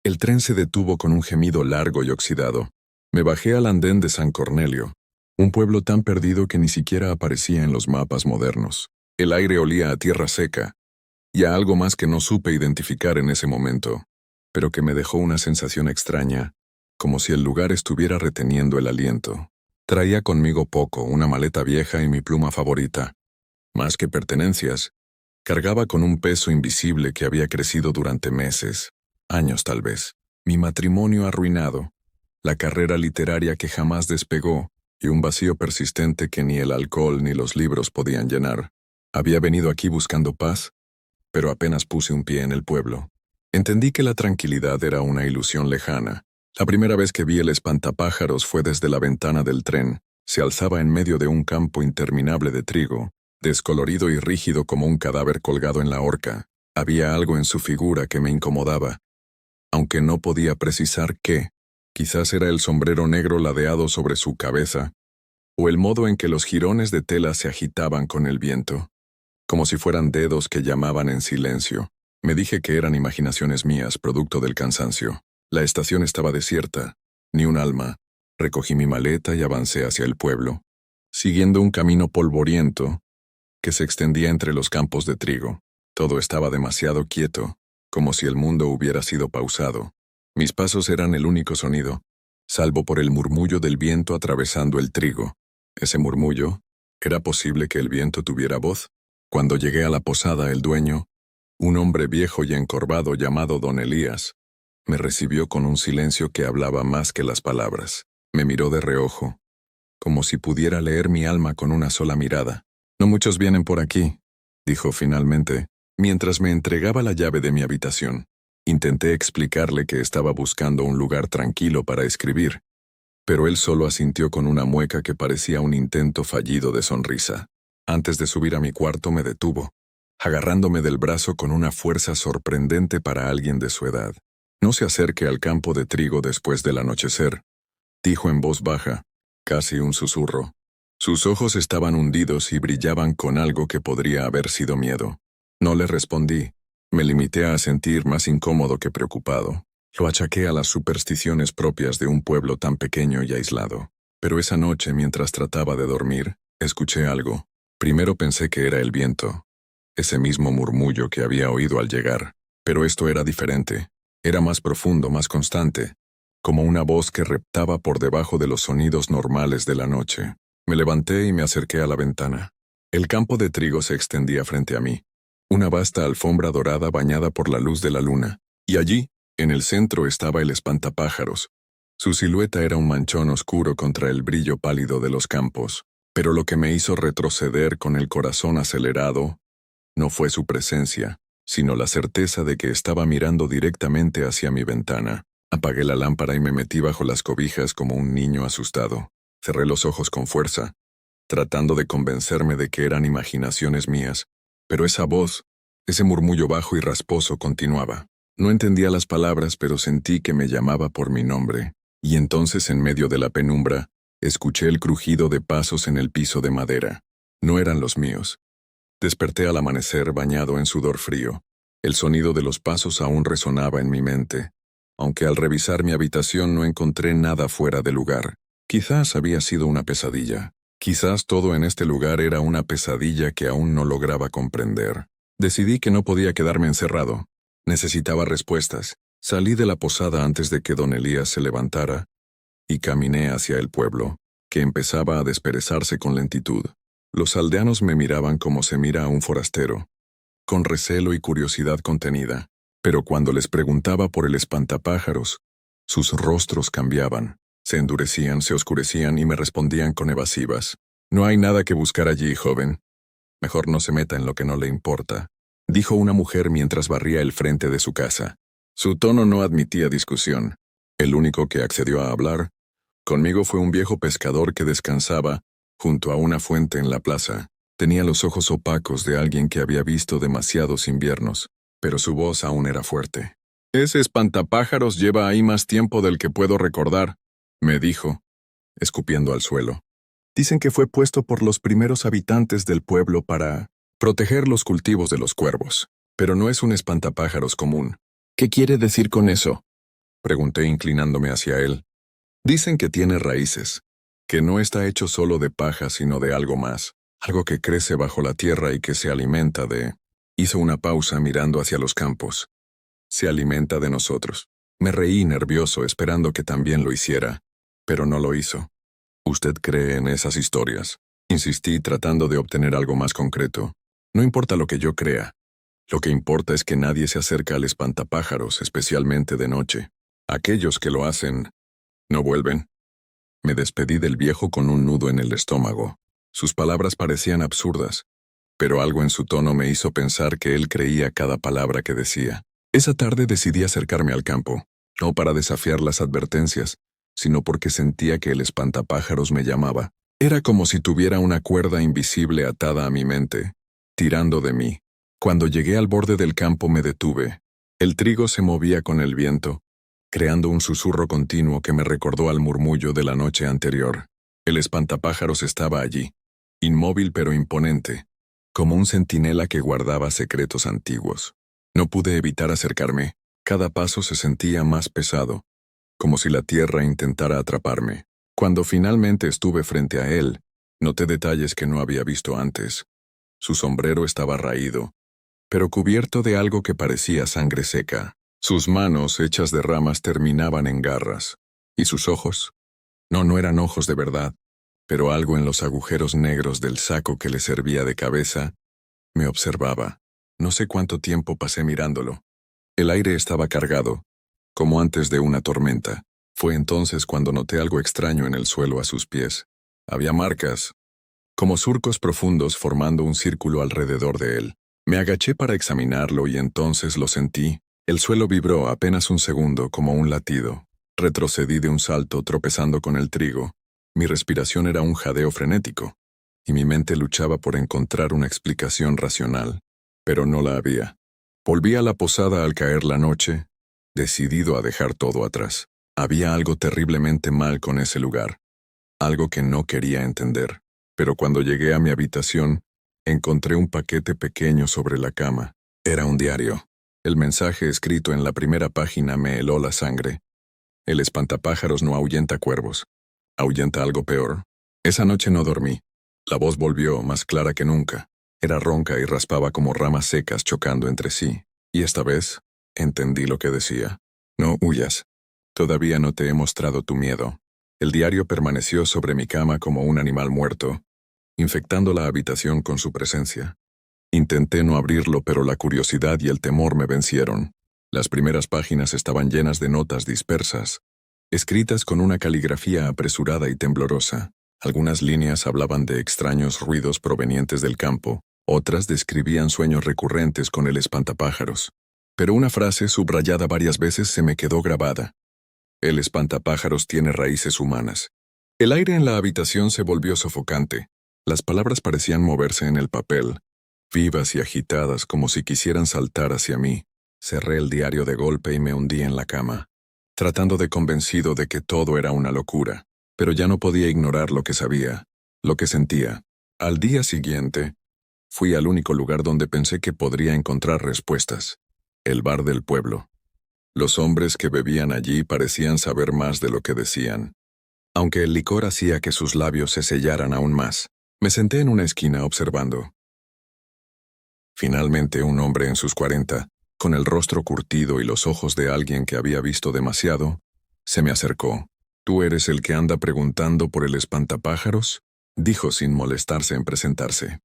El tren se detuvo con un gemido largo y oxidado. Me bajé al andén de San Cornelio, un pueblo tan perdido que ni siquiera aparecía en los mapas modernos. El aire olía a tierra seca, y a algo más que no supe identificar en ese momento, pero que me dejó una sensación extraña, como si el lugar estuviera reteniendo el aliento. Traía conmigo poco, una maleta vieja y mi pluma favorita. Más que pertenencias, cargaba con un peso invisible que había crecido durante meses, años tal vez. Mi matrimonio arruinado, la carrera literaria que jamás despegó y un vacío persistente que ni el alcohol ni los libros podían llenar. Había venido aquí buscando paz, pero apenas puse un pie en el pueblo. Entendí que la tranquilidad era una ilusión lejana. La primera vez que vi el espantapájaros fue desde la ventana del tren. Se alzaba en medio de un campo interminable de trigo, descolorido y rígido como un cadáver colgado en la horca. Había algo en su figura que me incomodaba, aunque no podía precisar qué. Quizás era el sombrero negro ladeado sobre su cabeza, o el modo en que los jirones de tela se agitaban con el viento, como si fueran dedos que llamaban en silencio. Me dije que eran imaginaciones mías, producto del cansancio. La estación estaba desierta, ni un alma. Recogí mi maleta y avancé hacia el pueblo, siguiendo un camino polvoriento que se extendía entre los campos de trigo. Todo estaba demasiado quieto, como si el mundo hubiera sido pausado. Mis pasos eran el único sonido, salvo por el murmullo del viento atravesando el trigo. Ese murmullo, ¿era posible que el viento tuviera voz? Cuando llegué a la posada, el dueño, un hombre viejo y encorvado llamado Don Elías, me recibió con un silencio que hablaba más que las palabras. Me miró de reojo, como si pudiera leer mi alma con una sola mirada. «No muchos vienen por aquí», dijo finalmente, mientras me entregaba la llave de mi habitación. Intenté explicarle que estaba buscando un lugar tranquilo para escribir, pero él solo asintió con una mueca que parecía un intento fallido de sonrisa. Antes de subir a mi cuarto me detuvo, agarrándome del brazo con una fuerza sorprendente para alguien de su edad. «No se acerque al campo de trigo después del anochecer», dijo en voz baja, casi un susurro. Sus ojos estaban hundidos y brillaban con algo que podría haber sido miedo. No le respondí. Me limité a sentir más incómodo que preocupado. Lo achaqué a las supersticiones propias de un pueblo tan pequeño y aislado. Pero esa noche, mientras trataba de dormir, escuché algo. Primero pensé que era el viento, ese mismo murmullo que había oído al llegar. Pero esto era diferente. Era más profundo, más constante, como una voz que reptaba por debajo de los sonidos normales de la noche. Me levanté y me acerqué a la ventana. El campo de trigo se extendía frente a mí, una vasta alfombra dorada bañada por la luz de la luna, y allí, en el centro, estaba el espantapájaros. Su silueta era un manchón oscuro contra el brillo pálido de los campos, pero lo que me hizo retroceder con el corazón acelerado no fue su presencia, sino la certeza de que estaba mirando directamente hacia mi ventana. Apagué la lámpara y me metí bajo las cobijas como un niño asustado. Cerré los ojos con fuerza, tratando de convencerme de que eran imaginaciones mías, pero esa voz, ese murmullo bajo y rasposo continuaba. No entendía las palabras, pero sentí que me llamaba por mi nombre, y entonces en medio de la penumbra, escuché el crujido de pasos en el piso de madera. No eran los míos. Desperté al amanecer bañado en sudor frío. El sonido de los pasos aún resonaba en mi mente, aunque al revisar mi habitación no encontré nada fuera de lugar. Quizás había sido una pesadilla. Quizás todo en este lugar era una pesadilla que aún no lograba comprender. Decidí que no podía quedarme encerrado. Necesitaba respuestas. Salí de la posada antes de que don Elías se levantara y caminé hacia el pueblo, que empezaba a desperezarse con lentitud. Los aldeanos me miraban como se mira a un forastero, con recelo y curiosidad contenida, pero cuando les preguntaba por el espantapájaros, sus rostros cambiaban. Se endurecían, se oscurecían y me respondían con evasivas. «No hay nada que buscar allí, joven. Mejor no se meta en lo que no le importa», dijo una mujer mientras barría el frente de su casa. Su tono no admitía discusión. El único que accedió a hablar conmigo fue un viejo pescador que descansaba junto a una fuente en la plaza. Tenía los ojos opacos de alguien que había visto demasiados inviernos, pero su voz aún era fuerte. «Ese espantapájaros lleva ahí más tiempo del que puedo recordar», me dijo, escupiendo al suelo. «Dicen que fue puesto por los primeros habitantes del pueblo para proteger los cultivos de los cuervos, pero no es un espantapájaros común». «¿Qué quiere decir con eso?», Pregunté inclinándome hacia él. Dicen que tiene raíces, que no está hecho solo de paja sino de algo más, algo que crece bajo la tierra y que se alimenta de... Hizo una pausa mirando hacia los campos. Se alimenta de nosotros. Me reí nervioso esperando que también lo hiciera, pero no lo hizo. ¿Usted cree en esas historias? Insistí tratando de obtener algo más concreto. No importa lo que yo crea. Lo que importa es que nadie se acerca al espantapájaros, especialmente de noche. Aquellos que lo hacen, ¿no vuelven? Me despedí del viejo con un nudo en el estómago. Sus palabras parecían absurdas, pero algo en su tono me hizo pensar que él creía cada palabra que decía. Esa tarde decidí acercarme al campo, no para desafiar las advertencias, sino porque sentía que el espantapájaros me llamaba. Era como si tuviera una cuerda invisible atada a mi mente, tirando de mí. Cuando llegué al borde del campo me detuve. El trigo se movía con el viento, creando un susurro continuo que me recordó al murmullo de la noche anterior. El espantapájaros estaba allí, inmóvil pero imponente, como un centinela que guardaba secretos antiguos. No pude evitar acercarme. Cada paso se sentía más pesado, como si la tierra intentara atraparme. Cuando finalmente estuve frente a él, noté detalles que no había visto antes. Su sombrero estaba raído, pero cubierto de algo que parecía sangre seca. Sus manos, hechas de ramas, terminaban en garras. ¿Y sus ojos? No eran ojos de verdad, pero algo en los agujeros negros del saco que le servía de cabeza me observaba. No sé cuánto tiempo pasé mirándolo. El aire estaba cargado, como antes de una tormenta. Fue entonces cuando noté algo extraño en el suelo a sus pies. Había marcas, como surcos profundos formando un círculo alrededor de él. Me agaché para examinarlo y entonces lo sentí. El suelo vibró apenas un segundo como un latido. Retrocedí de un salto tropezando con el trigo. Mi respiración era un jadeo frenético, y mi mente luchaba por encontrar una explicación racional, pero no la había. Volví a la posada al caer la noche, decidido a dejar todo atrás. Había algo terriblemente mal con ese lugar, algo que no quería entender. Pero cuando llegué a mi habitación, encontré un paquete pequeño sobre la cama. Era un diario. El mensaje escrito en la primera página me heló la sangre. El espantapájaros no ahuyenta cuervos. Ahuyenta algo peor. Esa noche no dormí. La voz volvió, más clara que nunca. Era ronca y raspaba como ramas secas chocando entre sí. Y esta vez, entendí lo que decía. No huyas. Todavía no te he mostrado tu miedo. El diario permaneció sobre mi cama como un animal muerto, infectando la habitación con su presencia. Intenté no abrirlo, pero la curiosidad y el temor me vencieron. Las primeras páginas estaban llenas de notas dispersas, escritas con una caligrafía apresurada y temblorosa. Algunas líneas hablaban de extraños ruidos provenientes del campo, otras describían sueños recurrentes con el espantapájaros. Pero una frase subrayada varias veces se me quedó grabada. El espantapájaros tiene raíces humanas. El aire en la habitación se volvió sofocante. Las palabras parecían moverse en el papel, vivas y agitadas como si quisieran saltar hacia mí. Cerré el diario de golpe y me hundí en la cama, tratando de convencido de que todo era una locura, pero ya no podía ignorar lo que sabía, lo que sentía. Al día siguiente, fui al único lugar donde pensé que podría encontrar respuestas, el bar del pueblo. Los hombres que bebían allí parecían saber más de lo que decían, aunque el licor hacía que sus labios se sellaran aún más. Me senté en una esquina observando. Finalmente un hombre en sus 40, con el rostro curtido y los ojos de alguien que había visto demasiado, se me acercó. ¿Tú eres el que anda preguntando por el espantapájaros?, dijo sin molestarse en presentarse.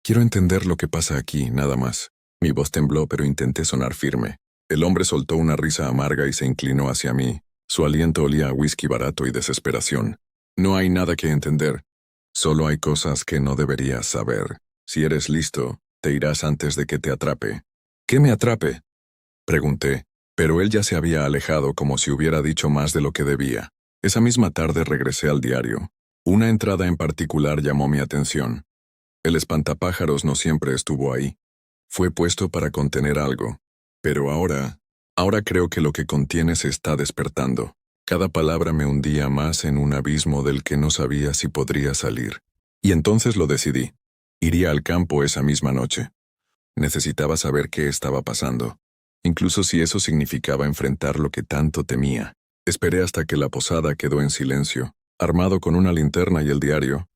Quiero entender lo que pasa aquí, nada más. Mi voz tembló, pero intenté sonar firme. El hombre soltó una risa amarga y se inclinó hacia mí. Su aliento olía a whisky barato y desesperación. No hay nada que entender. Solo hay cosas que no deberías saber. Si eres listo, te irás antes de que te atrape. ¿Qué me atrape?, pregunté, pero él ya se había alejado como si hubiera dicho más de lo que debía. Esa misma tarde regresé al diario. Una entrada en particular llamó mi atención. El espantapájaros no siempre estuvo ahí. Fue puesto para contener algo. Pero ahora creo que lo que contiene se está despertando. Cada palabra me hundía más en un abismo del que no sabía si podría salir. Y entonces lo decidí. Iría al campo esa misma noche. Necesitaba saber qué estaba pasando, incluso si eso significaba enfrentar lo que tanto temía. Esperé hasta que la posada quedó en silencio. Armado con una linterna y el diario,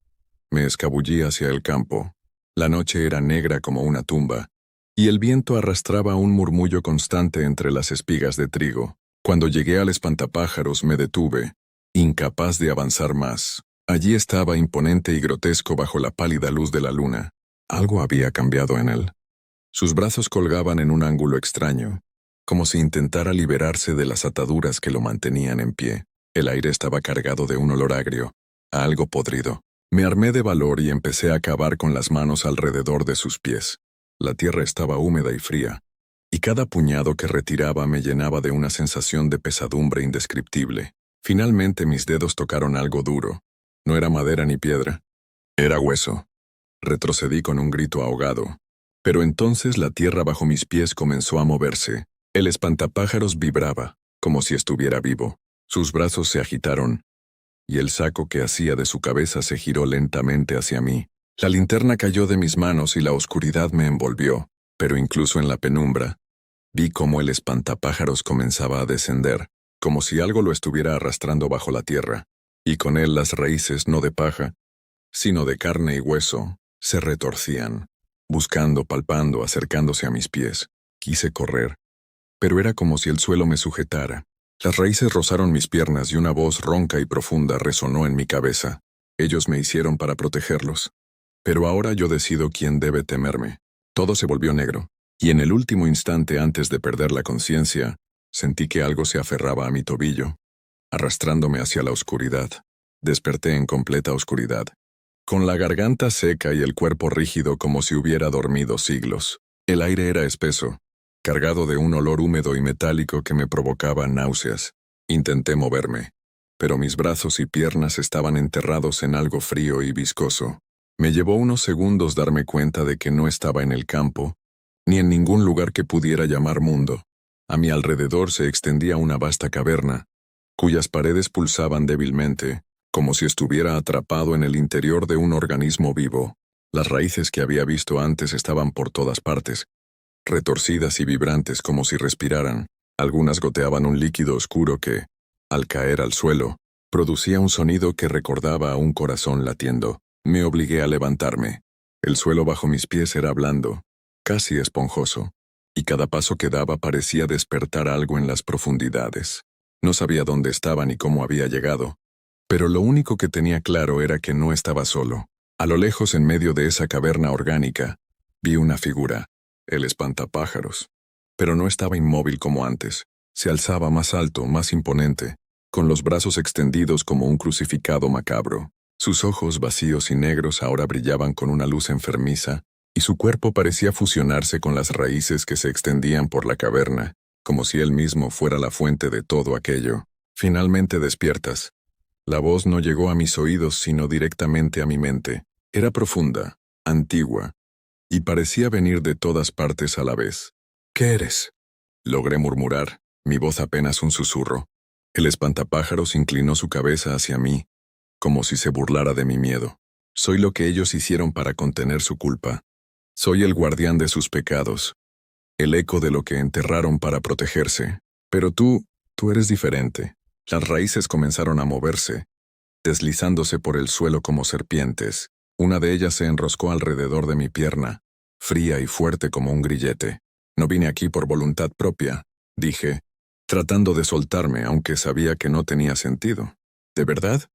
me escabullí hacia el campo. La noche era negra como una tumba, y el viento arrastraba un murmullo constante entre las espigas de trigo. Cuando llegué al espantapájaros me detuve, incapaz de avanzar más. Allí estaba imponente y grotesco bajo la pálida luz de la luna. Algo había cambiado en él. Sus brazos colgaban en un ángulo extraño, como si intentara liberarse de las ataduras que lo mantenían en pie. El aire estaba cargado de un olor agrio, a algo podrido. Me armé de valor y empecé a cavar con las manos alrededor de sus pies. La tierra estaba húmeda y fría, y cada puñado que retiraba me llenaba de una sensación de pesadumbre indescriptible. Finalmente mis dedos tocaron algo duro. No era madera ni piedra. Era hueso. Retrocedí con un grito ahogado. Pero entonces la tierra bajo mis pies comenzó a moverse. El espantapájaros vibraba, como si estuviera vivo. Sus brazos se agitaron, y el saco que hacía de su cabeza se giró lentamente hacia mí. La linterna cayó de mis manos y la oscuridad me envolvió, pero incluso en la penumbra, vi cómo el espantapájaros comenzaba a descender, como si algo lo estuviera arrastrando bajo la tierra, y con él las raíces no de paja, sino de carne y hueso, se retorcían, buscando, palpando, acercándose a mis pies. Quise correr, pero era como si el suelo me sujetara. Las raíces rozaron mis piernas y una voz ronca y profunda resonó en mi cabeza. Ellos me hicieron para protegerlos. Pero ahora yo decido quién debe temerme. Todo se volvió negro, y en el último instante antes de perder la conciencia, sentí que algo se aferraba a mi tobillo, arrastrándome hacia la oscuridad. Desperté en completa oscuridad, con la garganta seca y el cuerpo rígido como si hubiera dormido siglos. El aire era espeso, cargado de un olor húmedo y metálico que me provocaba náuseas. Intenté moverme, pero mis brazos y piernas estaban enterrados en algo frío y viscoso. Me llevó unos segundos darme cuenta de que no estaba en el campo, ni en ningún lugar que pudiera llamar mundo. A mi alrededor se extendía una vasta caverna, cuyas paredes pulsaban débilmente, como si estuviera atrapado en el interior de un organismo vivo. Las raíces que había visto antes estaban por todas partes, retorcidas y vibrantes como si respiraran. Algunas goteaban un líquido oscuro que, al caer al suelo, producía un sonido que recordaba a un corazón latiendo. Me obligué a levantarme. El suelo bajo mis pies era blando, casi esponjoso, y cada paso que daba parecía despertar algo en las profundidades. No sabía dónde estaba ni cómo había llegado, pero lo único que tenía claro era que no estaba solo. A lo lejos, en medio de esa caverna orgánica, vi una figura, el espantapájaros. Pero no estaba inmóvil como antes. Se alzaba más alto, más imponente, con los brazos extendidos como un crucificado macabro. Sus ojos vacíos y negros ahora brillaban con una luz enfermiza, y su cuerpo parecía fusionarse con las raíces que se extendían por la caverna, como si él mismo fuera la fuente de todo aquello. Finalmente despiertas. La voz no llegó a mis oídos sino directamente a mi mente. Era profunda, antigua, y parecía venir de todas partes a la vez. ¿Qué eres?, logré murmurar, mi voz apenas un susurro. El espantapájaros inclinó su cabeza hacia mí, como si se burlara de mi miedo. Soy lo que ellos hicieron para contener su culpa. Soy el guardián de sus pecados, el eco de lo que enterraron para protegerse. Pero tú eres diferente. Las raíces comenzaron a moverse, deslizándose por el suelo como serpientes. Una de ellas se enroscó alrededor de mi pierna, fría y fuerte como un grillete. No vine aquí por voluntad propia, dije, tratando de soltarme, aunque sabía que no tenía sentido. ¿De verdad?,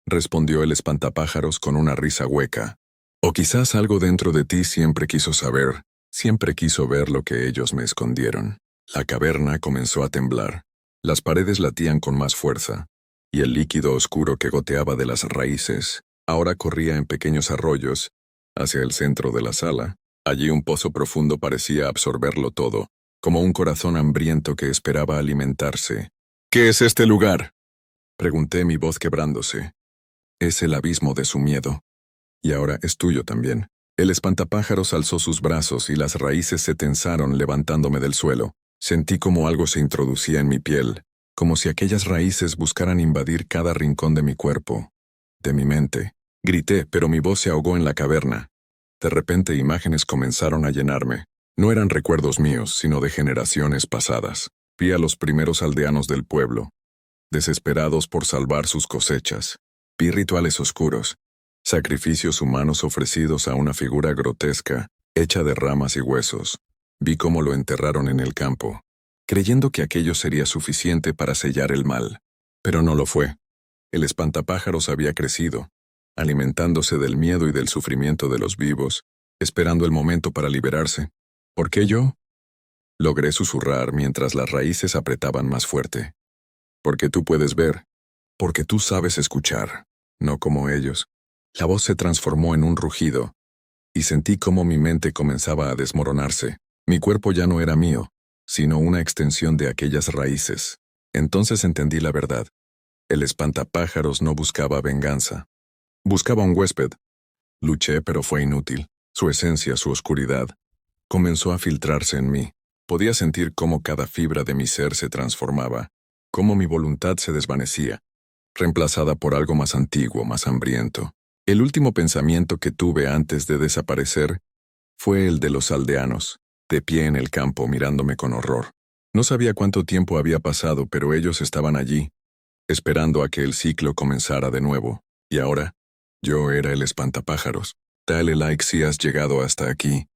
respondió el espantapájaros con una risa hueca. O quizás algo dentro de ti siempre quiso saber, siempre quiso ver lo que ellos me escondieron. La caverna comenzó a temblar. Las paredes latían con más fuerza, y el líquido oscuro que goteaba de las raíces ahora corría en pequeños arroyos hacia el centro de la sala. Allí un pozo profundo parecía absorberlo todo, como un corazón hambriento que esperaba alimentarse. ¿Qué es este lugar?, pregunté, mi voz quebrándose. Es el abismo de su miedo. Y ahora es tuyo también. El espantapájaros alzó sus brazos y las raíces se tensaron levantándome del suelo. Sentí como algo se introducía en mi piel, como si aquellas raíces buscaran invadir cada rincón de mi cuerpo, de mi mente. Grité, pero mi voz se ahogó en la caverna. De repente imágenes comenzaron a llenarme. No eran recuerdos míos, sino de generaciones pasadas. Vi a los primeros aldeanos del pueblo, desesperados por salvar sus cosechas. Vi rituales oscuros, sacrificios humanos ofrecidos a una figura grotesca, hecha de ramas y huesos. Vi cómo lo enterraron en el campo, creyendo que aquello sería suficiente para sellar el mal. Pero no lo fue. El espantapájaros había crecido, alimentándose del miedo y del sufrimiento de los vivos, esperando el momento para liberarse. ¿Por qué yo? Logré susurrar mientras las raíces apretaban más fuerte. Porque tú puedes ver, porque tú sabes escuchar, no como ellos. La voz se transformó en un rugido, y sentí cómo mi mente comenzaba a desmoronarse. Mi cuerpo ya no era mío, sino una extensión de aquellas raíces. Entonces entendí la verdad. El espantapájaros no buscaba venganza. Buscaba un huésped. Luché, pero fue inútil. Su esencia, su oscuridad, comenzó a filtrarse en mí. Podía sentir cómo cada fibra de mi ser se transformaba, cómo mi voluntad se desvanecía, reemplazada por algo más antiguo, más hambriento. El último pensamiento que tuve antes de desaparecer fue el de los aldeanos, de pie en el campo mirándome con horror. No sabía cuánto tiempo había pasado, pero ellos estaban allí, esperando a que el ciclo comenzara de nuevo. Y ahora, yo era el espantapájaros. Dale like si has llegado hasta aquí.